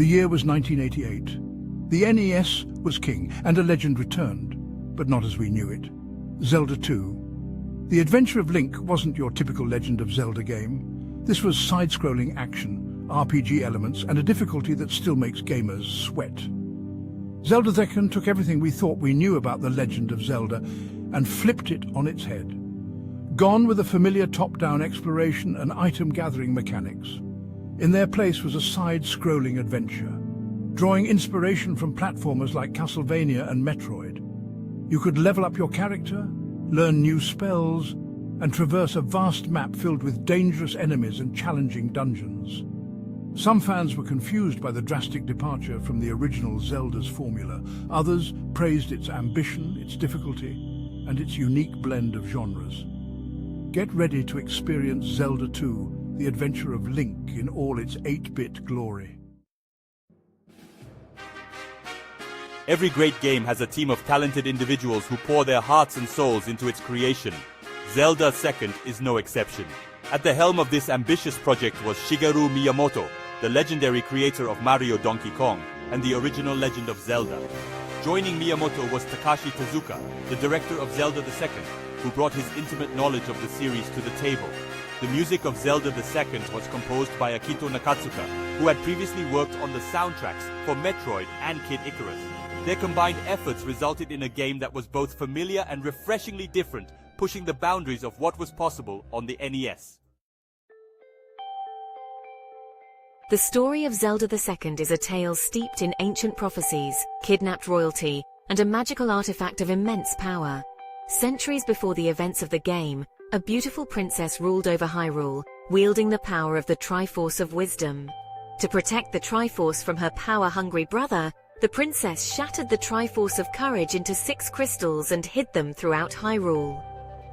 The year was 1988. The NES was king, and a legend returned, but not as we knew it. Zelda 2. The Adventure of Link wasn't your typical Legend of Zelda game. This was side-scrolling action, RPG elements, and a difficulty that still makes gamers sweat. Zelda 2 took everything we thought we knew about the Legend of Zelda and flipped it on its head. Gone were the familiar top-down exploration and item-gathering mechanics. In their place was a side-scrolling adventure, drawing inspiration from platformers like Castlevania and Metroid. You could level up your character, learn new spells, and traverse a vast map filled with dangerous enemies and challenging dungeons. Some fans were confused by the drastic departure from the original Zelda's formula. Others praised its ambition, its difficulty, and its unique blend of genres. Get ready to experience Zelda 2, The Adventure of Link in all its 8-bit glory. Every great game has a team of talented individuals who pour their hearts and souls into its creation. Zelda 2 is no exception. At the helm of this ambitious project was Shigeru Miyamoto, the legendary creator of Mario Donkey Kong and the original Legend of Zelda. Joining Miyamoto was Takashi Tezuka, the director of Zelda 2, who brought his intimate knowledge of the series to the table. The music of Zelda 2 was composed by Akito Nakatsuka, who had previously worked on the soundtracks for Metroid and Kid Icarus. Their combined efforts resulted in a game that was both familiar and refreshingly different, pushing the boundaries of what was possible on the NES. The story of Zelda 2 is a tale steeped in ancient prophecies, kidnapped royalty, and a magical artifact of immense power. Centuries before the events of the game, a beautiful princess ruled over Hyrule, wielding the power of the Triforce of Wisdom. To protect the Triforce from her power-hungry brother, the princess shattered the Triforce of Courage into 6 crystals and hid them throughout Hyrule.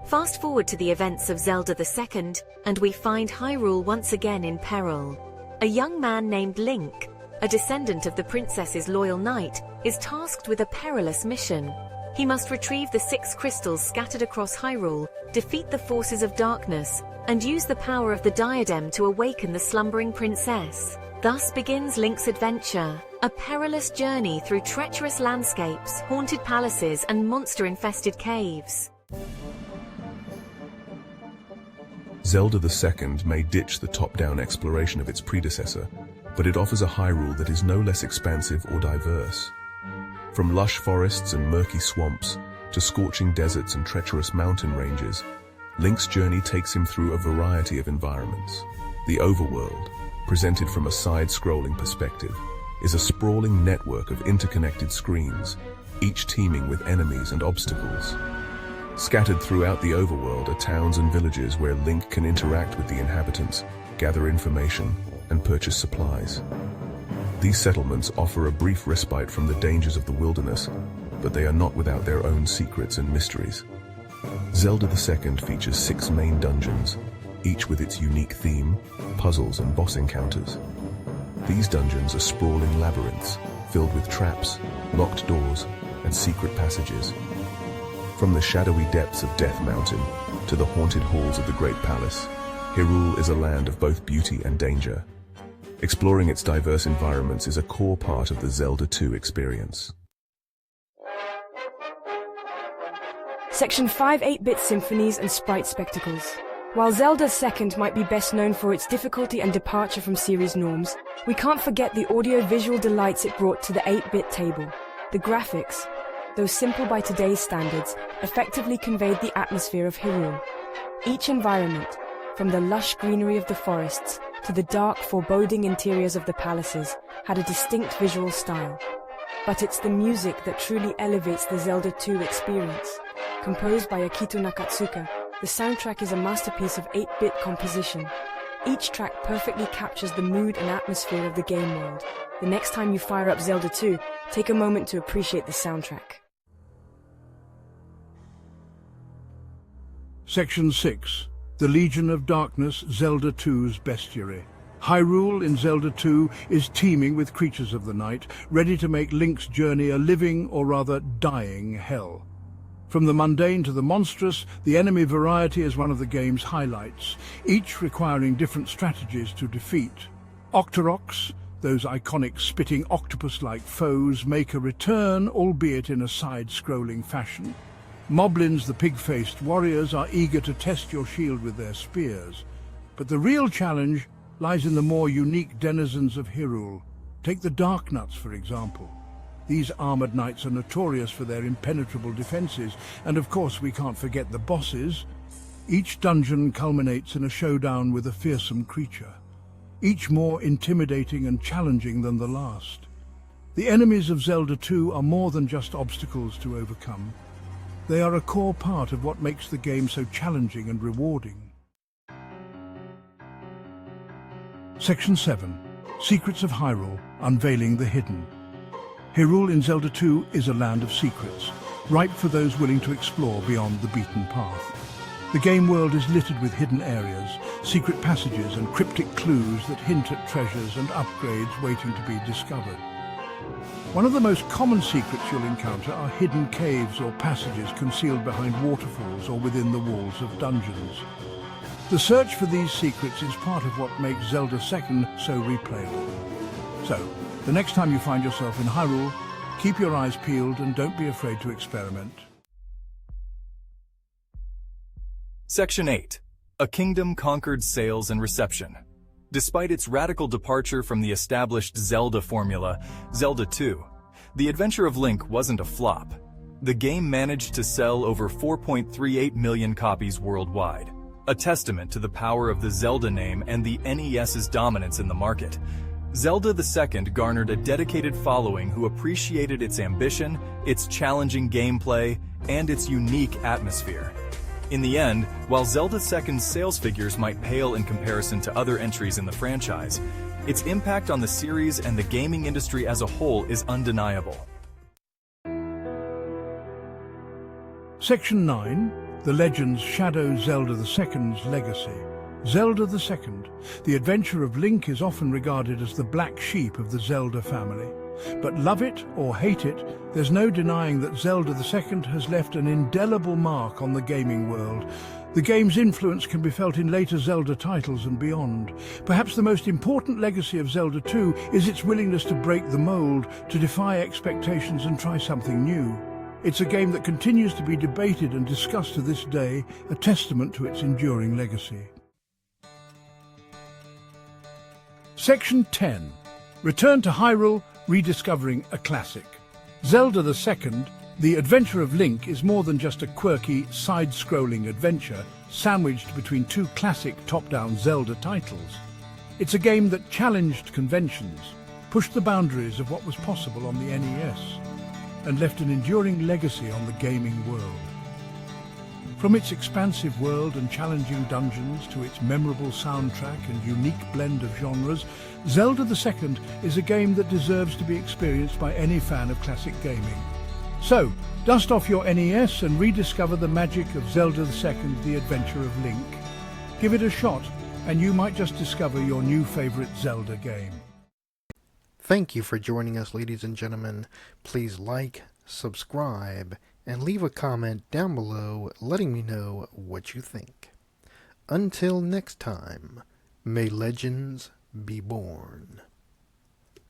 Fast forward to the events of Zelda 2, and we find Hyrule once again in peril. A young man named Link, a descendant of the princess's loyal knight, is tasked with a perilous mission. He must retrieve the 6 crystals scattered across Hyrule, defeat the forces of darkness, and use the power of the diadem to awaken the slumbering princess. Thus begins Link's adventure, a perilous journey through treacherous landscapes, haunted palaces, and monster-infested caves. Zelda 2 may ditch the top-down exploration of its predecessor, but it offers a Hyrule that is no less expansive or diverse. From lush forests and murky swamps to scorching deserts and treacherous mountain ranges, Link's journey takes him through a variety of environments. The overworld, presented from a side-scrolling perspective, is a sprawling network of interconnected screens, each teeming with enemies and obstacles. Scattered throughout the overworld are towns and villages where Link can interact with the inhabitants, gather information, and purchase supplies. These settlements offer a brief respite from the dangers of the wilderness, but they are not without their own secrets and mysteries. Zelda 2 features 6 main dungeons, each with its unique theme, puzzles, and boss encounters. These dungeons are sprawling labyrinths, filled with traps, locked doors, and secret passages. From the shadowy depths of Death Mountain to the haunted halls of the Great Palace, Hyrule is a land of both beauty and danger. Exploring its diverse environments is a core part of the Zelda 2 experience. Section 5 8-bit symphonies and sprite spectacles. While Zelda 2 might be best known for its difficulty and departure from series norms, we can't forget the audio-visual delights it brought to the 8-bit table. The graphics, though simple by today's standards, effectively conveyed the atmosphere of Hyrule. Each environment, from the lush greenery of the forests to the dark, foreboding interiors of the palaces, had a distinct visual style. But it's the music that truly elevates the Zelda 2 experience. Composed by Akito Nakatsuka, the soundtrack is a masterpiece of 8-bit composition. Each track perfectly captures the mood and atmosphere of the game world. The next time you fire up Zelda 2, take a moment to appreciate the soundtrack. Section 6. The Legion of Darkness, Zelda 2's Bestiary. Hyrule in Zelda 2 is teeming with creatures of the night, ready to make Link's journey a living, or rather dying, hell. From the mundane to the monstrous, the enemy variety is one of the game's highlights, each requiring different strategies to defeat. Octoroks, Those iconic spitting octopus-like foes make a return, albeit in a side-scrolling fashion. Moblins, the pig-faced warriors, are eager to test your shield with their spears. But the real challenge lies in the more unique denizens of Hyrule. Take the Darknuts, for example. These armored knights are notorious for their impenetrable defenses, and of course we can't forget the bosses. Each dungeon culminates in a showdown with a fearsome creature, each more intimidating and challenging than the last. The enemies of Zelda 2 are more than just obstacles to overcome. They are a core part of what makes the game so challenging and rewarding. Section 7. Secrets of Hyrule, Unveiling the Hidden. Hyrule in Zelda 2 is a land of secrets, ripe for those willing to explore beyond the beaten path. The game world is littered with hidden areas, secret passages and cryptic clues that hint at treasures and upgrades waiting to be discovered. One of the most common secrets you'll encounter are hidden caves or passages concealed behind waterfalls or within the walls of dungeons. The search for these secrets is part of what makes Zelda 2 so replayable. So, the next time you find yourself in Hyrule, keep your eyes peeled and don't be afraid to experiment. Section 8. A Kingdom Conquered Sales and Reception. Despite its radical departure from the established Zelda formula, Zelda 2, The Adventure of Link wasn't a flop. The game managed to sell over 4.38 million copies worldwide, a testament to the power of the Zelda name and the NES's dominance in the market. Zelda II garnered a dedicated following who appreciated its ambition, its challenging gameplay, and its unique atmosphere. In the end, while Zelda 2's sales figures might pale in comparison to other entries in the franchise, its impact on the series and the gaming industry as a whole is undeniable. Section 9. The Legends Shadow Zelda II's Legacy. Zelda II, The Adventure of Link, is often regarded as the black sheep of the Zelda family. But love it or hate it, there's no denying that Zelda II has left an indelible mark on the gaming world. The game's influence can be felt in later Zelda titles and beyond. Perhaps the most important legacy of Zelda 2 is its willingness to break the mold, to defy expectations and try something new. It's a game that continues to be debated and discussed to this day, a testament to its enduring legacy. Section 10. Return to Hyrule, rediscovering a classic. Zelda II, The Adventure of Link, is more than just a quirky, side-scrolling adventure sandwiched between two classic top-down Zelda titles. It's a game that challenged conventions, pushed the boundaries of what was possible on the NES, and left an enduring legacy on the gaming world. From its expansive world and challenging dungeons to its memorable soundtrack and unique blend of genres, Zelda II is a game that deserves to be experienced by any fan of classic gaming. So, dust off your NES and rediscover the magic of Zelda II, The Adventure of Link. Give it a shot, and you might just discover your new favorite Zelda game. Thank you for joining us, ladies and gentlemen. Please like, subscribe, and leave a comment down below letting me know what you think. Until next time, may legends be born.